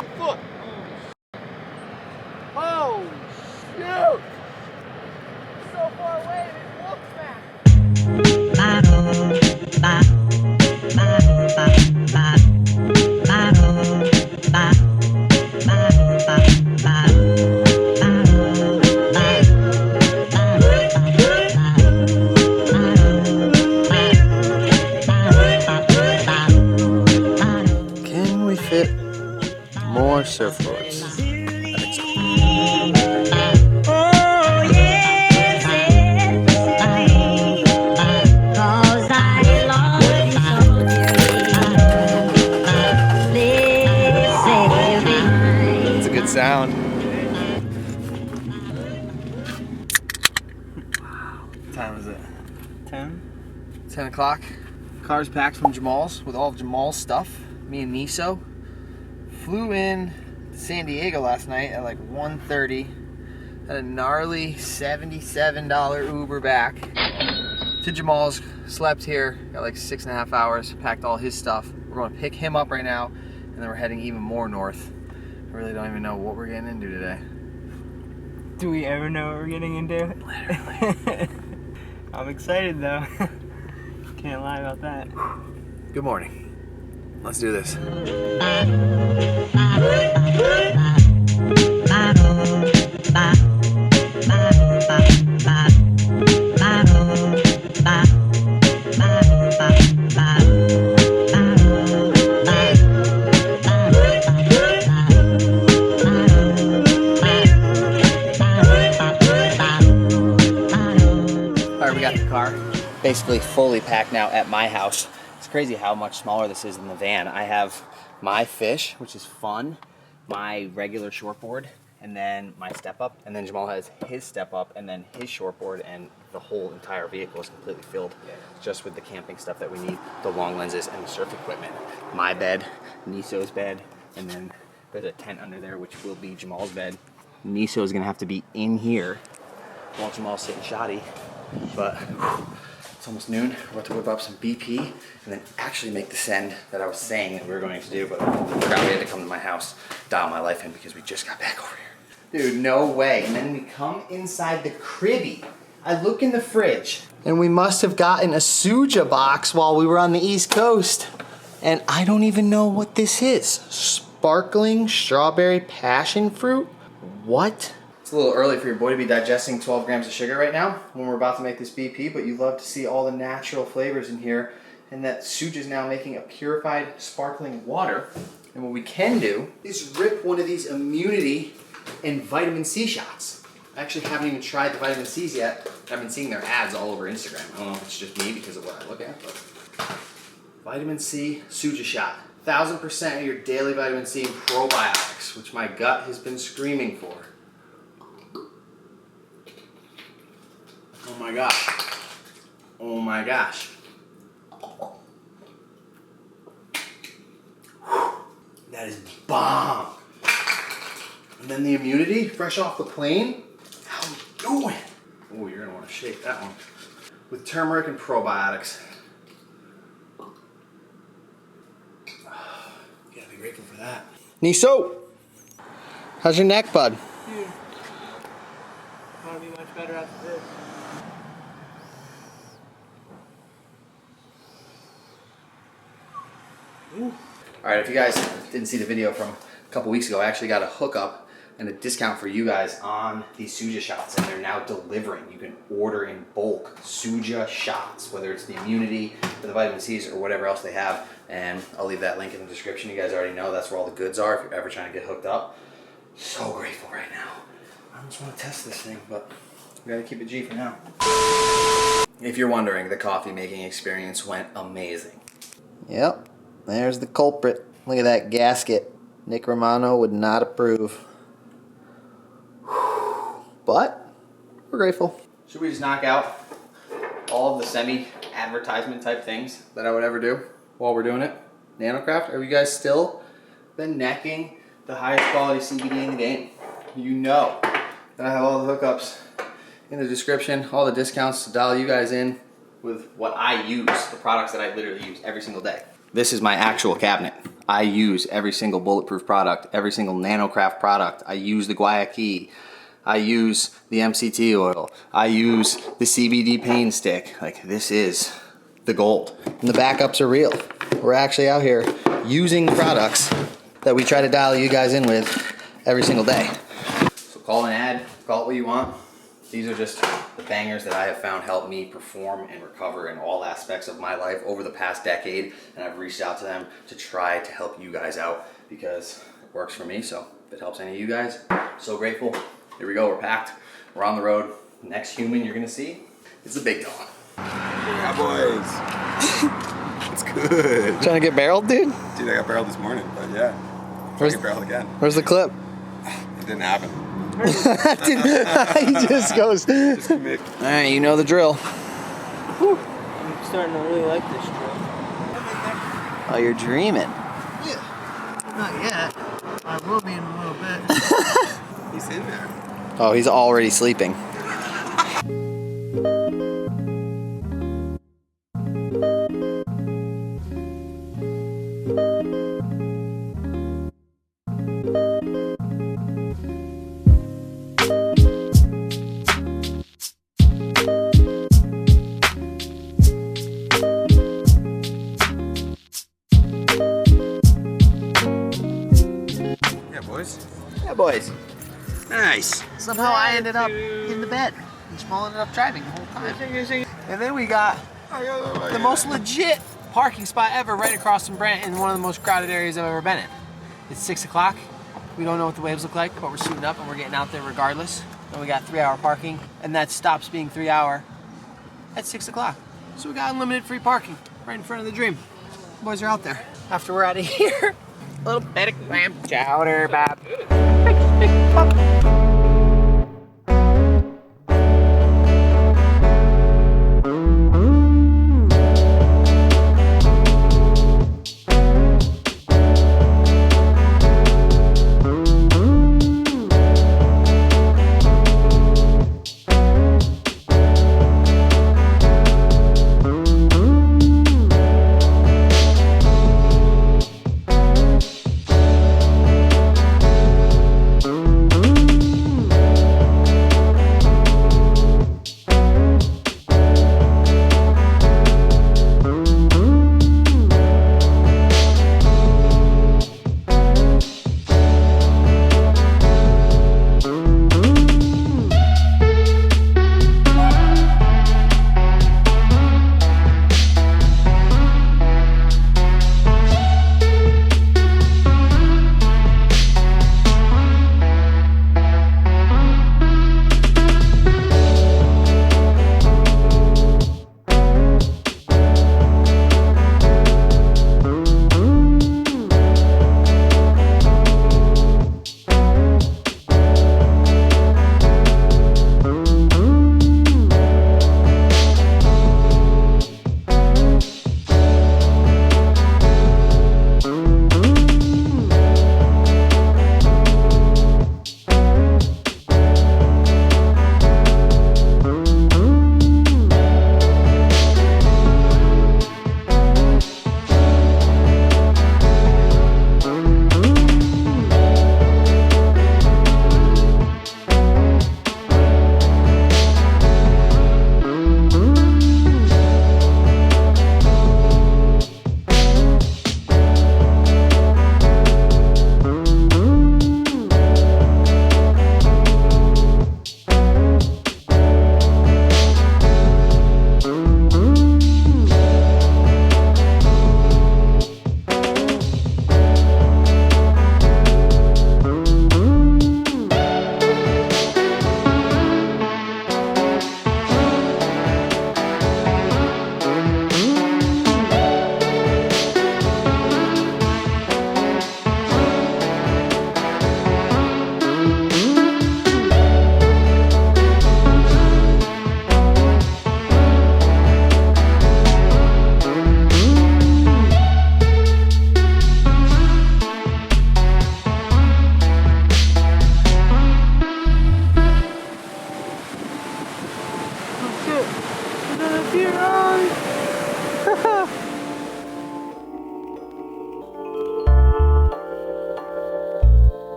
Look. Oh, shoot. So far away, it looks back. Can we fit more surfboards? I think so. It's a good sound. What time is it? 10 o'clock. Car's packed from Jamal's with all of Jamal's stuff. Me and Niso flew in to San Diego last night at like 1:30. Had a gnarly $77 Uber back to Jamal's. Slept here, got like 6.5 hours, packed all his stuff. We're going to pick him up right now, and then we're heading even more north. I really don't even know what we're getting into today. Do we ever know what we're getting into? Literally. I'm excited though. Can't lie about that. Good morning. Let's do this. Alright, we got the car basically fully packed now at my house. It's crazy how much smaller this is than the van. I have my fish, which is fun, my regular shortboard, and then my step up, and then Jamal has his step up, and then his shortboard, and the whole entire vehicle is completely filled just with the camping stuff that we need, the long lenses and the surf equipment. My bed, Niso's bed, and then there's a tent under there, which will be Jamal's bed. Niso is gonna have to be in here while Jamal's sitting shoddy, but it's almost noon. We're about to whip up some BP and then actually make the send that I was saying that we were going to do, but I forgot we had to come to my house, dial my life in because we just got back over here. Dude, no way. And then we come inside the cribby. I look in the fridge and we must have gotten a Suja box while we were on the East Coast. And I don't even know what this is. Sparkling strawberry passion fruit? What? It's a little early for your boy to be digesting 12 grams of sugar right now when we're about to make this BP, but you love to see all the natural flavors in here, and that Suja is now making a purified sparkling water. And what we can do is rip one of these immunity and vitamin C shots. I actually haven't even tried the vitamin C's yet. I've been seeing their ads all over Instagram. I don't know if it's just me because of what I look at, but vitamin C Suja shot. 1000% of your daily vitamin C and probiotics, which my gut has been screaming for. Oh my gosh. Oh my gosh. That is bomb. And then the immunity, fresh off the plane. How you doing? Oh, you're gonna wanna shake that one. With turmeric and probiotics. You gotta be grateful for that. Niso, how's your neck, bud? Dude, I want to be much better after this. Alright, if you guys didn't see the video from a couple weeks ago, I actually got a hookup and a discount for you guys on these Suja shots, and they're now delivering. You can order in bulk Suja shots, whether it's the immunity or the vitamin C's or whatever else they have, and I'll leave that link in the description. You guys already know that's where all the goods are if you're ever trying to get hooked up. So grateful right now. I just want to test this thing, but we gotta keep it G for now. If you're wondering, the coffee making experience went amazing. Yep. There's the culprit. Look at that gasket. Nick Romano would not approve. But we're grateful. Should we just knock out all of the semi-advertisement type things that I would ever do while we're doing it? Nanocraft, are you guys still been necking the highest quality CBD in the game? You know that I have all the hookups in the description, all the discounts to dial you guys in with what I use, the products that I literally use every single day. This is my actual cabinet. I use every single Bulletproof product, every single Nanocraft product. I use the guayaki. I use the MCT oil. I use the CBD pain stick. Like, this is the gold. And the backups are real. We're actually out here using products that we try to dial you guys in with every single day. So call an ad, call it what you want. These are just the bangers that I have found help me perform and recover in all aspects of my life over the past decade, and I've reached out to them to try to help you guys out because it works for me. So if it helps any of you guys, so grateful. Here we go, we're packed, we're on the road. Next human you're gonna see is the big dog. Yeah, boys. It's good. Trying to get barreled, dude? Dude, I got barreled this morning, but yeah. Trying to get barreled again. Where's the clip? It didn't happen. He just goes. Just commit. All right, you know the drill. Whew. I'm starting to really like this drill. Oh, you're dreaming. Yeah. Not yet. I will be in a little bit. He's in there. Oh, he's already sleeping. Yeah, boys. Nice. Somehow I ended up in the bed. And Jamal ended up driving the whole time. And then we got the most legit parking spot ever right across from Brent in one of the most crowded areas I've ever been in. It's 6 o'clock. We don't know what the waves look like, but we're suiting up and we're getting out there regardless. And we got 3-hour parking, and that stops being 3 hour at 6 o'clock. So we got unlimited free parking right in front of the dream. The boys are out there. After we're out of here, a little bit of clam chowder, Bob.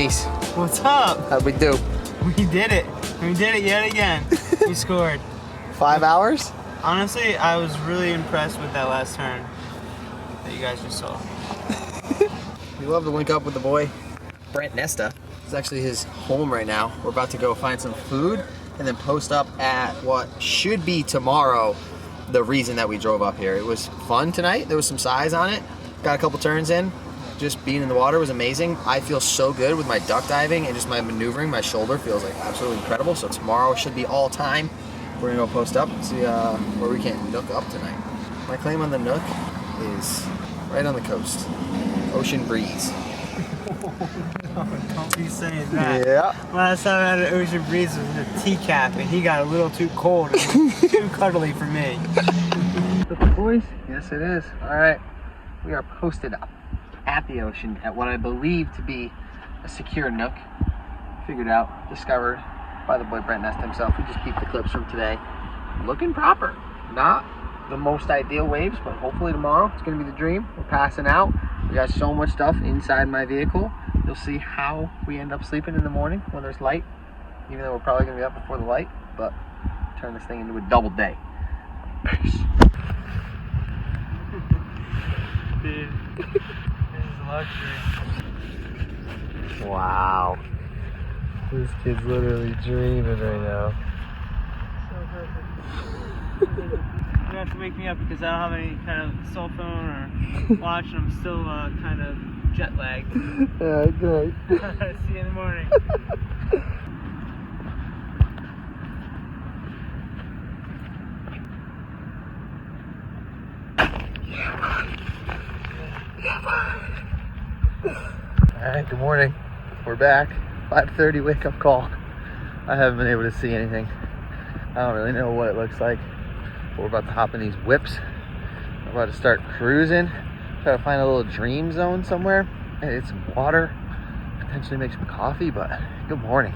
Case. What's up? How'd we do? We did it. We did it yet again. We scored. 5 hours? Honestly, I was really impressed with that last turn that you guys just saw. We love to link up with the boy, Brendt Nesta. It's actually his home right now. We're about to go find some food and then post up at what should be tomorrow, the reason that we drove up here. It was fun tonight. There was some size on it. Got a couple turns in. Just being in the water was amazing. I feel so good with my duck diving and just my maneuvering. My shoulder feels like absolutely incredible. So tomorrow should be all time. We're gonna go post up and see where we can nook up tonight. My claim on the nook is right on the coast. Ocean breeze. Don't be saying that. Yeah. Last time I had an ocean breeze was in a teacup and he got a little too cold and too cuddly for me. With the boys? Yes it is. Alright. We are posted up at the ocean at what I believe to be a secure nook. Figured out, discovered by the boy Brendt Nesta himself. We just peeped the clips from today. Looking proper. Not the most ideal waves, but hopefully tomorrow it's gonna be the dream. We're passing out. We got so much stuff inside my vehicle. You'll see how we end up sleeping in the morning when there's light, even though we're probably gonna be up before the light, but turn this thing into a double day. Peace. Dude, this is luxury. Wow. This kid's literally dreaming right now. So perfect. You have to wake me up because I don't have any kind of cell phone or watch and I'm still kind of jet lagged. Yeah, good. See you in the morning. Alright, good morning. We're back. 5:30 wake up call. I haven't been able to see anything. I don't really know what it looks like. But we're about to hop in these whips. We're about to start cruising. Try to find a little dream zone somewhere. And get some water. Potentially make some coffee, but good morning.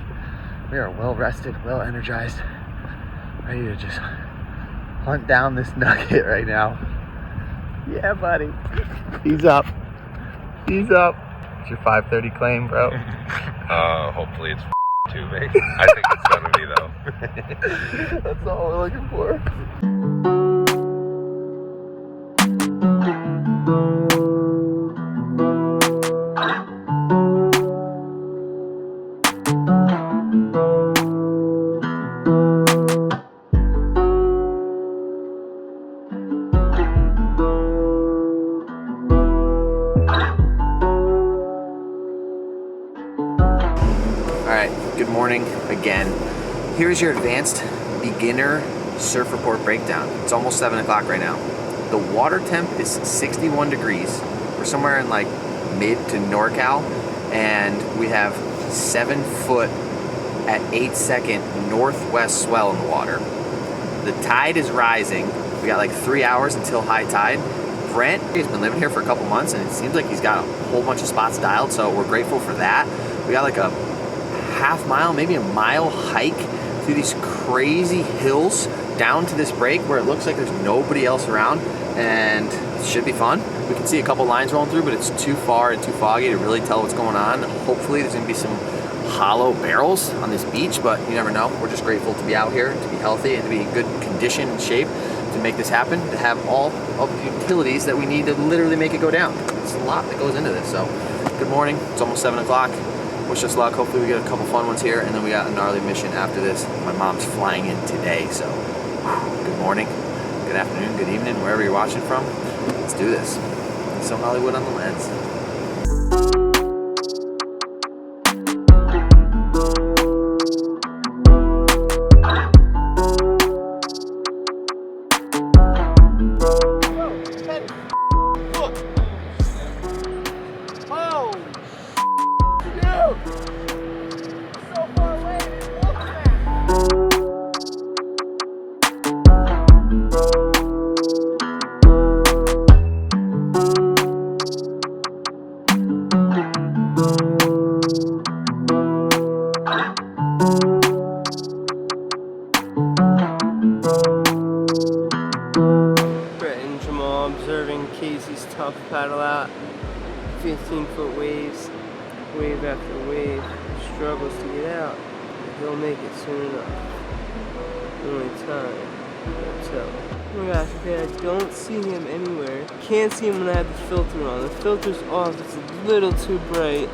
We are well rested, well energized. Ready to just hunt down this nugget right now. Yeah, buddy. He's up. He's up. It's your 5:30 claim, bro. Hopefully it's too big. I think it's gonna be though. That's all we're looking for. Alright, good morning again. Here's your advanced beginner surf report breakdown. It's almost 7 o'clock right now. The water temp is 61 degrees. We're somewhere in like mid to NorCal, and we have 7 foot at 8-second northwest swell in the water. The tide is rising. We got like 3 hours until high tide. Brent has been living here for a couple months and it seems like he's got a whole bunch of spots dialed, so we're grateful for that. We got like a half mile, maybe a mile hike through these crazy hills down to this break where it looks like there's nobody else around, and it should be fun. We can see a couple lines rolling through, but it's too far and too foggy to really tell what's going on. Hopefully there's gonna be some hollow barrels on this beach, but you never know. We're just grateful to be out here, to be healthy, and to be in good condition and shape to make this happen, to have all of the utilities that we need to literally make it go down. It's a lot that goes into this, so good morning. It's almost 7 o'clock. Wish us luck. Hopefully we get a couple fun ones here, and then we got a gnarly mission after this. My mom's flying in today, so good morning, good afternoon, good evening, wherever you're watching from. Let's do this. So Hollywood on the lens. Observing Casey's tough paddle out, 15-foot waves. wave after wave, struggles to get out. He'll make it soon enough. Only time will tell. Oh my gosh, okay, I don't see him anywhere. Can't see him when I have the filter on. The filter's off, it's a little too bright.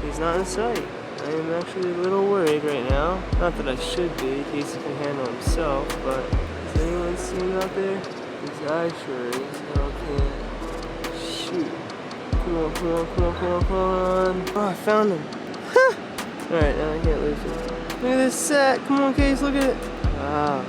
He's not in sight. I am actually a little worried right now. Not that I should be, in case he can handle himself, but does anyone see him out there? His eye sure is. Oh, can't. Shoot. Come on, come on, come on, come on, come on. Oh, I found him. Alright, now I can't lose him. Look at this set. Come on, Case, look at it. Wow.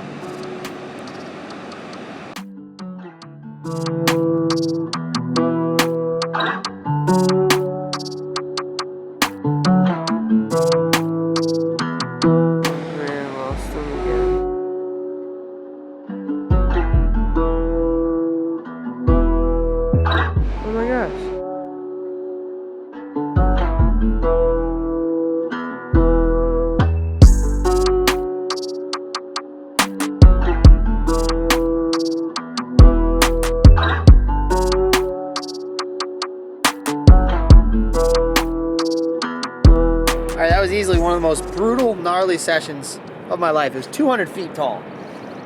Easily one of the most brutal, gnarly sessions of my life. It was 200 feet tall,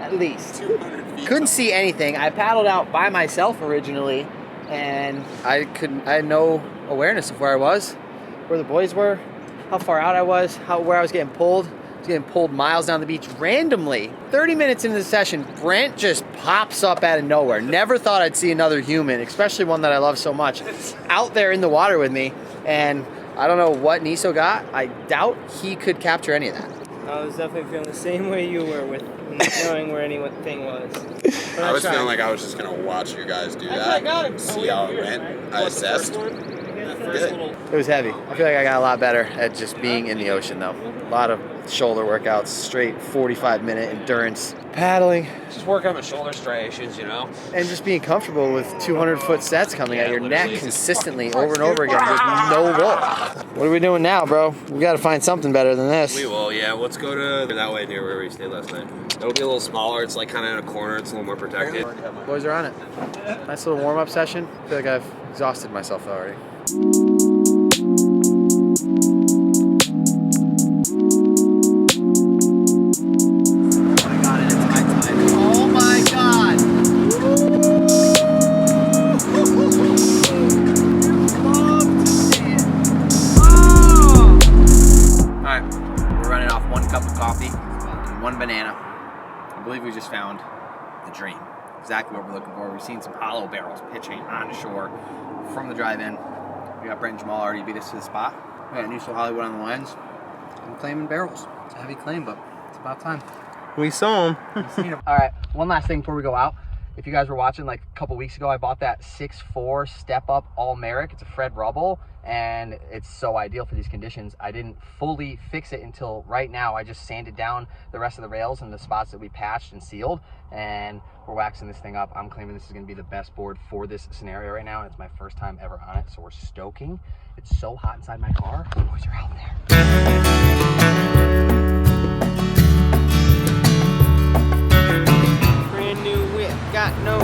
at least. 200 feet. Couldn't see anything. I paddled out by myself originally, and I had no awareness of where I was, where the boys were, how far out I was, where I was getting pulled. I was getting pulled miles down the beach randomly. 30 minutes into the session, Brent just pops up out of nowhere. Never thought I'd see another human, especially one that I love so much, out there in the water with me, and I don't know what Niso got. I doubt he could capture any of that. I was definitely feeling the same way you were with not knowing where anything was. I was feeling like I was just going to watch you guys do that and see how it went. I assessed. Good. It was heavy. I feel like I got a lot better at just being in the ocean though. A lot of shoulder workouts, straight 45-minute endurance paddling. Just working on my shoulder striations, you know? And just being comfortable with 200-foot sets coming at your neck consistently over and over again with no roll. What are we doing now, bro? We got to find something better than this. We will, yeah. Let's go to that way near where we stayed last night. It'll be a little smaller. It's like kind of in a corner. It's a little more protected. Boys are on it. Nice little warm-up session. I feel like I've exhausted myself already. We just found the dream. Exactly what we're looking for. We've seen some hollow barrels pitching on the shore from the drive-in. We got Brent and Jamal already beat us to the spot. We got Niso Hollywood on the lens. I'm claiming barrels. It's a heavy claim, but it's about time. We saw them. We've seen them. All right, one last thing before we go out. If you guys were watching, like a couple weeks ago, I bought that 6'4" Step Up All Merrick. It's a Fred Rubble, and it's so ideal for these conditions. I didn't fully fix it until right now. I just sanded down the rest of the rails and the spots that we patched and sealed, and we're waxing this thing up. I'm claiming this is gonna be the best board for this scenario right now, and it's my first time ever on it, so we're stoking. It's so hot inside my car. The boys are out there. Brand new whip, got no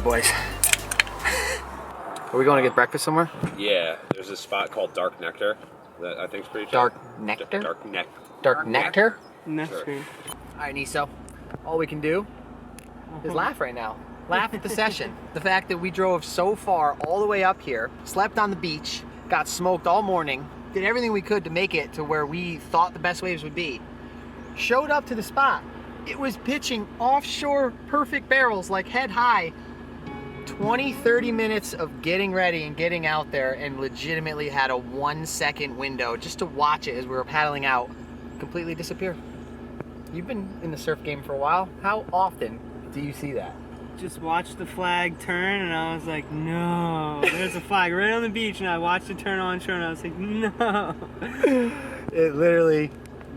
right, boys. Are we going to get breakfast somewhere? Yeah, there's a spot called Dark Nectar that I think's pretty chill. Dark Nectar? Dark Nectar? Nectar. All right, Niso. All we can do is laugh right now. Laugh at the session. The fact that we drove so far all the way up here, slept on the beach, got smoked all morning, did everything we could to make it to where we thought the best waves would be. Showed up to the spot. It was pitching offshore perfect barrels like head high. 20-30 minutes of getting ready and getting out there, and legitimately had a 1 second window just to watch it as we were paddling out completely disappear. You've been in the surf game for a while. How often do you see that? Just watched the flag turn and I was like, no. There's a flag right on the beach and I watched it turn onshore and I was like, no. It literally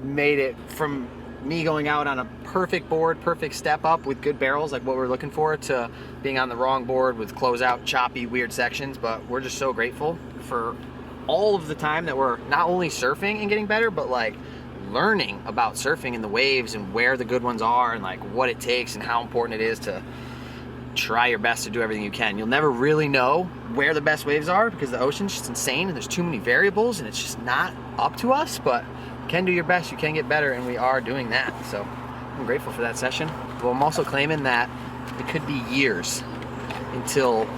made it from me going out on a perfect board, perfect step up with good barrels, like what we're looking for, to being on the wrong board with closeout, choppy, weird sections. But we're just so grateful for all of the time that we're not only surfing and getting better, but like learning about surfing and the waves and where the good ones are and like what it takes and how important it is to try your best to do everything you can. You'll never really know where the best waves are because the ocean's just insane and there's too many variables and it's just not up to us, but you can do your best, you can get better, and we are doing that. So I'm grateful for that session. But I'm also claiming that it could be years until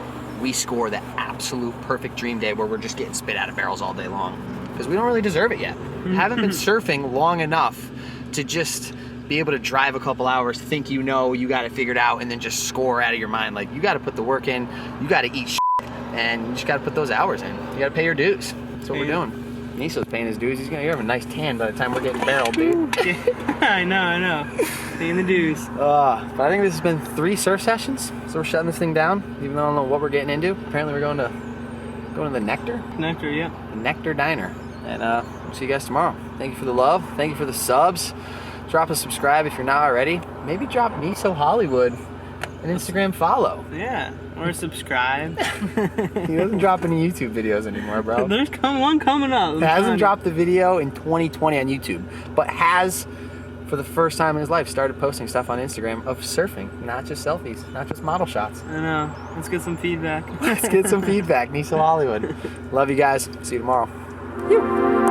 we score the absolute perfect dream day where we're just getting spit out of barrels all day long, because we don't really deserve it yet. Haven't been surfing long enough to just be able to drive a couple hours, think you know you got it figured out, and then just score out of your mind. Like, you got to put the work in, you got to eat shit, and you just got to put those hours in. You got to pay your dues. That's what we're doing. Niso's paying his dues. He's gonna have a nice tan by the time we're getting barreled, dude. I know. Paying the dues. But I think this has been 3 surf sessions, so we're shutting this thing down. Even though I don't know what we're getting into. Apparently we're going to the Nectar. Nectar, yeah. The Nectar Diner. And we'll see you guys tomorrow. Thank you for the love. Thank you for the subs. Drop a subscribe if you're not already. Maybe drop Niso Hollywood an Instagram follow. Yeah, or subscribe. He doesn't drop any YouTube videos anymore, bro. There's one coming up. He hasn't dropped the video in 2020 on YouTube, but has, for the first time in his life, started posting stuff on Instagram of surfing, not just selfies, not just model shots. I know. Let's get some feedback. Let's get some feedback. Niso Hollywood. Love you guys. See you tomorrow.